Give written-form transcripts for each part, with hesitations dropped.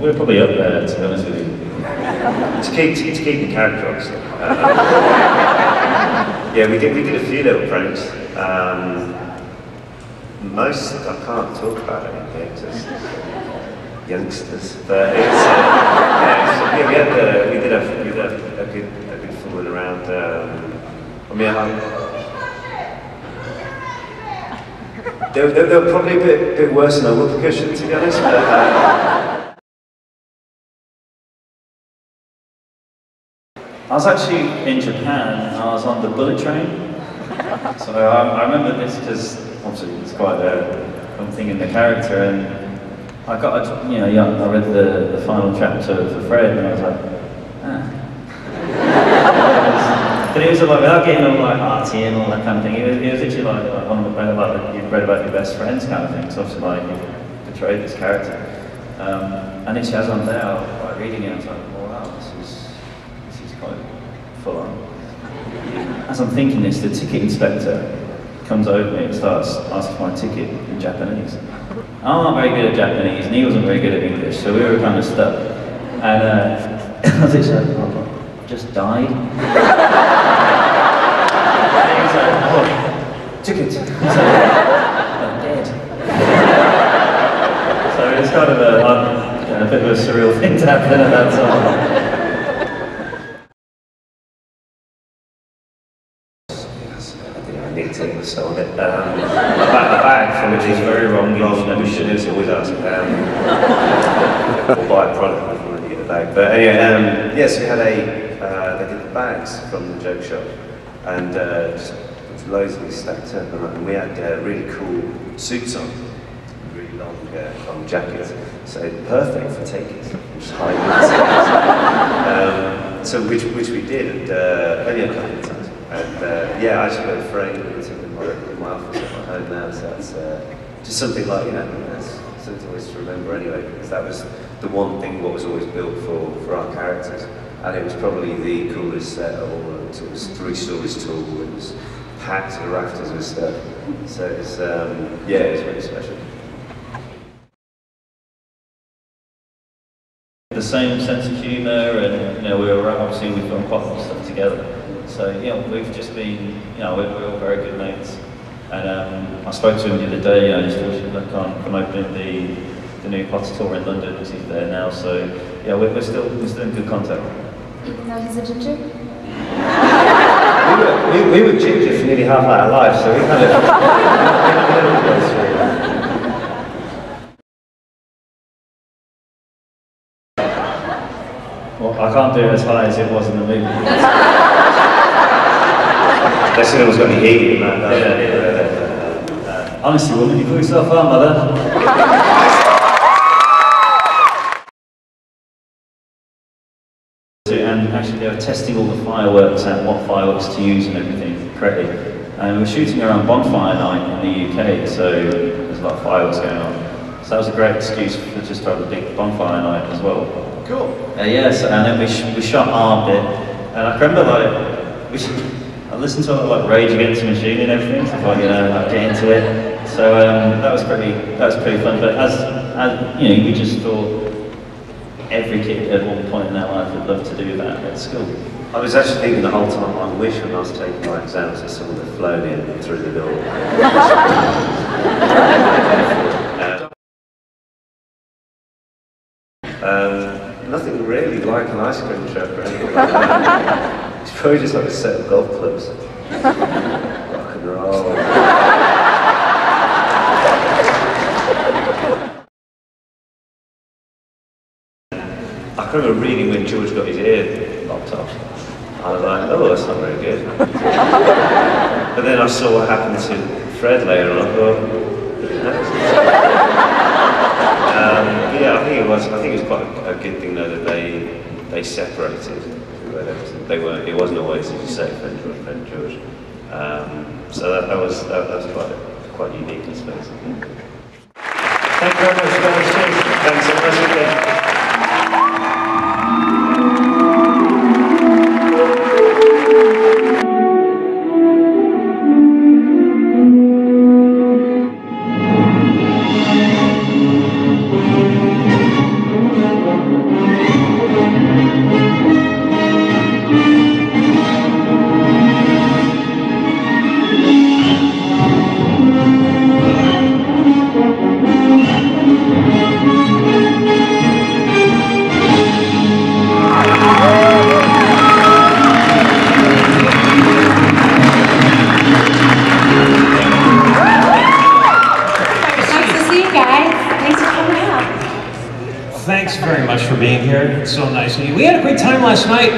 we're probably up there, to be honest with you. to keep the character, obviously. Yeah, we did a few little pranks. Most I can't talk about it here, just youngsters. But it's, yeah, we did a good fooling around. I mean, they were probably a bit worse than I would percussion, to be honest. But, I was actually in Japan and I was on the bullet train. So I remember this because obviously it's quite a thing in the character, and I got, I read the final chapter for Fred and I was like, ah. But it was like, without getting all like arty and all that kind of thing, it was literally like one of the better, like you've read about your best friends kind of thing. So obviously like you've portrayed this character. And literally as I'm there, like reading it, I was like, oh, wow, this is quite full on. As I'm thinking this, the ticket inspector comes over me and starts asking for my ticket in Japanese. I'm not very good at Japanese and he wasn't very good at English, so we were kind of stuck. And I was literally like, oh, I just died. And he was like, oh, ticket. I'm dead. So it's kind of a bit of a surreal thing to happen at that time. So the bag from which is very wrong. We should always ask. Or buy a product before we get the bag. But anyway, yes, we had they did the bags from the joke shop, and just loads of these stacked up, and we had really cool suits on, really long jackets, so perfect for taking just high heels. So which we did, and only a couple of times. And yeah, I actually got a frame in my office at my home now, so that's just something like, that's something always to remember anyway, because that was the one thing what was always built for our characters, and it was probably the coolest set of all. It was 3 stories tall, it was packed to the rafters with stuff, so it's, yeah, it was really special. The same sense of humour, and we were obviously we've done quite a lot of stuff together. So we've just been, we're all very good mates. And I spoke to him the other day, just from opening the new Potter tour in London, because he's there now. So yeah, we're still in good contact. Even though he's a ginger? we were ginger for nearly half our life, so we kind of. Well, I can't do it as high as it was in the movie. Let's see if it's got any heat in that. Yeah. Honestly, woman, you put yourself on, mother. And actually, they were testing all the fireworks and what fireworks to use and everything correctly. And we were shooting around bonfire night in the UK, so there's a lot of fireworks going on. So that was a great excuse for just to have a big bonfire night as well. Cool. Yes, and then we shot our bit, and I remember I listened to Rage Against the Machine and everything, so like get into it. So that was pretty fun. But as we just thought every kid at one point in their life would love to do that at school. I was actually thinking the whole time, I wish when I was taking my exams that someone had flown in through the door. Nothing really like an ice cream truck or anything like that. It's probably just like a set of golf clubs. Rock and roll. I can remember reading when George got his ear lopped off. I was like, oh, that's not very good. But then I saw what happened to Fred later on. I thought, yeah, I think it was quite a good thing though that they separated. It wasn't always, as you say, friend George. So that was quite unique, I suppose. Thank you very much, guys. Thanks so much again. much for being here. It's so nice of you. We had a great time last night.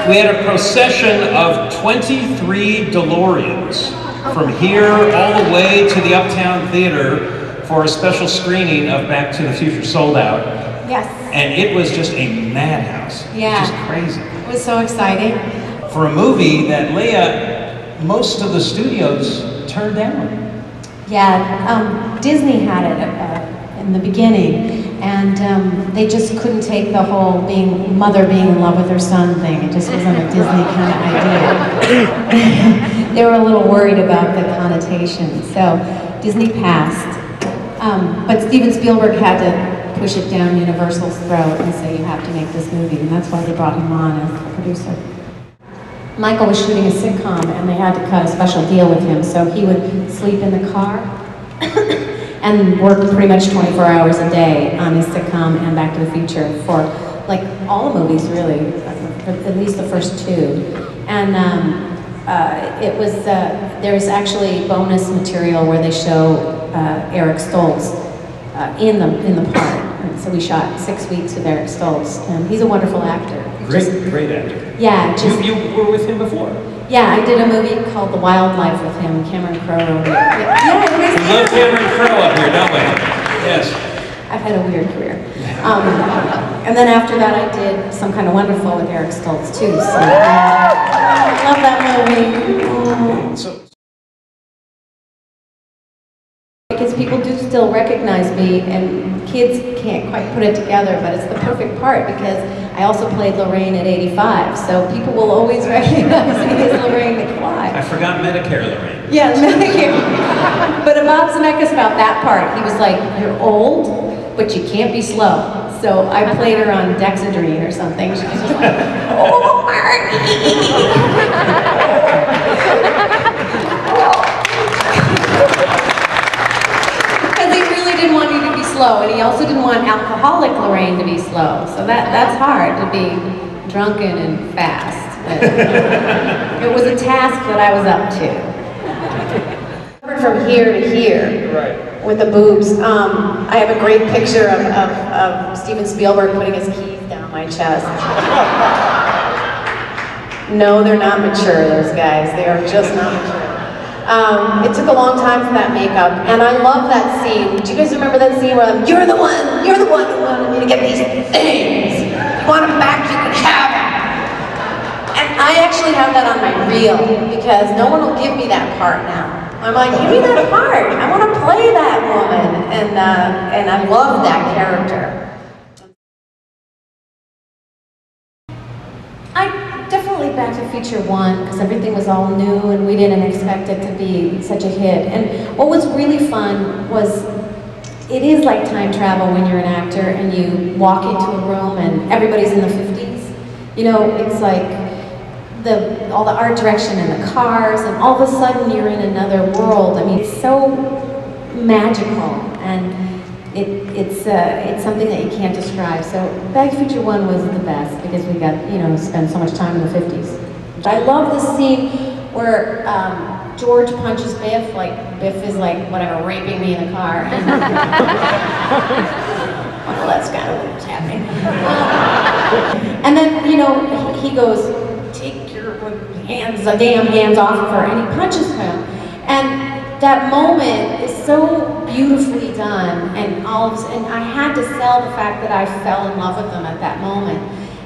We had a procession of 23 DeLoreans from here all the way to the Uptown Theater for a special screening of Back to the Future, sold out. Yes. And it was just a madhouse. Yeah. Just crazy. It was so exciting. For a movie that Lea, most of the studios turned down. Yeah, Disney had it in the beginning, and they just couldn't take the whole mother being in love with her son thing. It just wasn't a Disney kind of idea. They were a little worried about the connotation, so Disney passed. But Steven Spielberg had to push it down Universal's throat and say, you have to make this movie, and that's why they brought him on as a producer. Michael was shooting a sitcom, and they had to cut a special deal with him, so he would sleep in the car and work pretty much 24 hours a day on his sitcom and Back to the Future for like all the movies, really, at least the first two. And it was there was actually bonus material where they show Eric Stoltz in the part. And so we shot 6 weeks with Eric Stoltz, and he's a wonderful actor. Great actor. Yeah, You were with him before? Yeah, I did a movie called The Wildlife with him. Cameron Crowe wrote it. Yeah, We love Cameron Crowe up here, don't we? Yes. I've had a weird career. And then after that, I did Some Kind of Wonderful with Eric Stoltz too. So I love that movie. So, because people do still recognize me, and kids can't quite put it together, but it's the perfect part because I also played Lorraine at 85, so people will always recognize me as Lorraine McFly. I forgot Medicare, Lorraine. Yeah, Medicare. But Bob Zemeckis about that part, he was like, you're old, but you can't be slow. So I played her on Dexedrine or something. She was just like, oh, because he really didn't want you to be slow, and he also didn't want alcoholic Lorraine to be slow. So that's hard, to be drunken and fast. But it was a task that I was up to. From here to here, Right. with the boobs. I have a great picture of Steven Spielberg putting his keys down my chest. No, they're not mature, those guys. They are just not mature. It took a long time for that makeup, and I love that scene. Do you guys remember that scene where I'm, you're the one who wanted me to get these things. You want them back, you can have them. And I actually have that on my reel, because no one will give me that part now. I'm like, give me that part. I want to play that woman, and I love that character. Definitely Back to Future 1, because everything was all new and we didn't expect it to be such a hit. And what was really fun was, it is like time travel when you're an actor and you walk into a room and everybody's in the 50s. You know, it's like all the art direction and the cars, and all of a sudden you're in another world. I mean, it's so magical, and it's something that you can't describe. So Back to the Future 1 was the best because we got, spend so much time in the 50s. I love the scene where George punches Biff, like Biff is like, whatever, raping me in the car. And well, that's kind of what's happening. And then, he goes, take your damn hands off of her, and he punches him. And that moment is so beautifully done, and I had to sell the fact that I fell in love with them at that moment.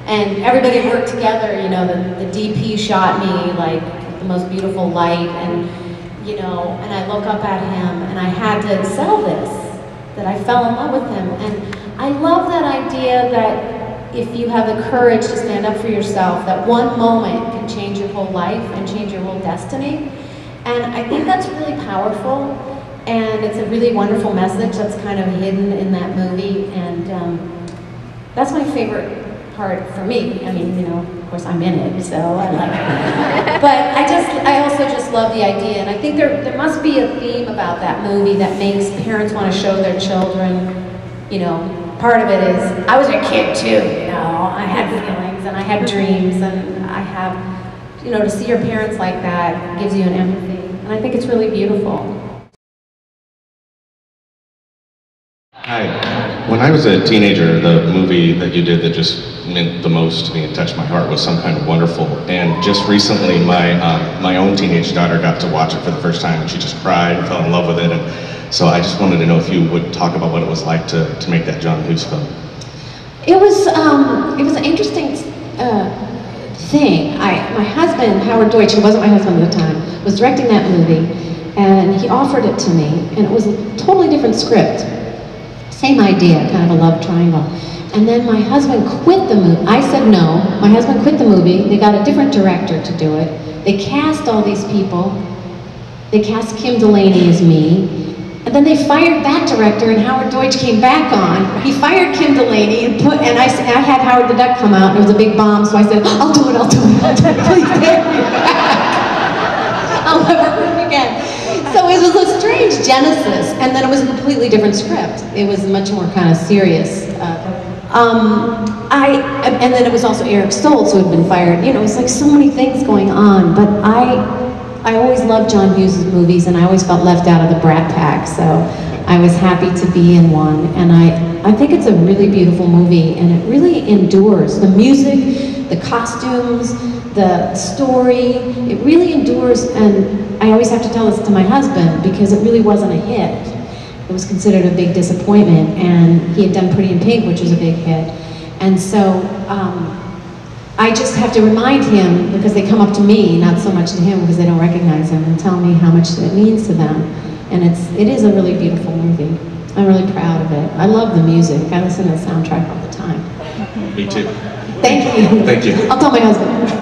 And everybody worked together, the DP shot me like the most beautiful light, and and I look up at him, and I had to sell this, that I fell in love with him. And I love that idea that if you have the courage to stand up for yourself, that one moment can change your whole life and change your whole destiny. And I think that's really powerful, and it's a really wonderful message that's kind of hidden in that movie, and that's my favorite part for me. I mean, of course I'm in it, so I like it. But I also just love the idea, and I think there must be a theme about that movie that makes parents want to show their children, part of it is, I was a kid too, I had feelings, and I had dreams, and I have, to see your parents like that gives you an empathy, and I think it's really beautiful. Hi. When I was a teenager, the movie that you did that just meant the most to me and touched my heart was Some Kind of Wonderful. And just recently, my own teenage daughter got to watch it for the first time, and she just cried and fell in love with it. And so I just wanted to know if you would talk about what it was like to make that John Hughes film. It was an interesting thing. My husband, Howard Deutsch, who wasn't my husband at the time, was directing that movie, and he offered it to me, and it was a totally different script. Same idea, kind of a love triangle. And then my husband quit the movie. I said no. My husband quit the movie. They got a different director to do it. They cast all these people. They cast Kim Delaney as me. And then they fired that director, and Howard Deutsch came back on. He fired Kim Delaney and I had Howard the Duck come out, and it was a big bomb, so I said, I'll do it, please take me back. I'll never work again. So it was a strange genesis, and then it was a completely different script. It was much more kind of serious. And then it was also Eric Stoltz who had been fired. You know, it was like so many things going on, but I always loved John Hughes' movies, and I always felt left out of the Brat Pack, so I was happy to be in one. And I think it's a really beautiful movie, and it really endures. The music, the costumes, the story, it really endures, and I always have to tell this to my husband because it really wasn't a hit. It was considered a big disappointment, and he had done Pretty in Pink, which was a big hit. And so I just have to remind him, because they come up to me, not so much to him because they don't recognize him, and tell me how much it means to them. And it is a really beautiful movie. I'm really proud of it. I love the music. I listen to the soundtrack all the time. Me too. Thank you. Thank you. I'll tell my husband.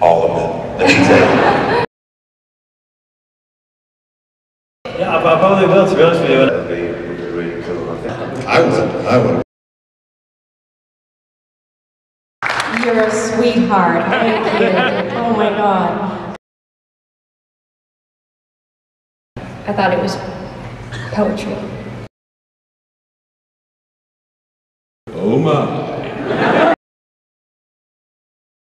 All of it. Let me tell you. Yeah, I probably will, to be honest with you. That would be really cool, I think. I would. You're a sweetheart. Thank you. Oh my God. I thought it was poetry. Oh my.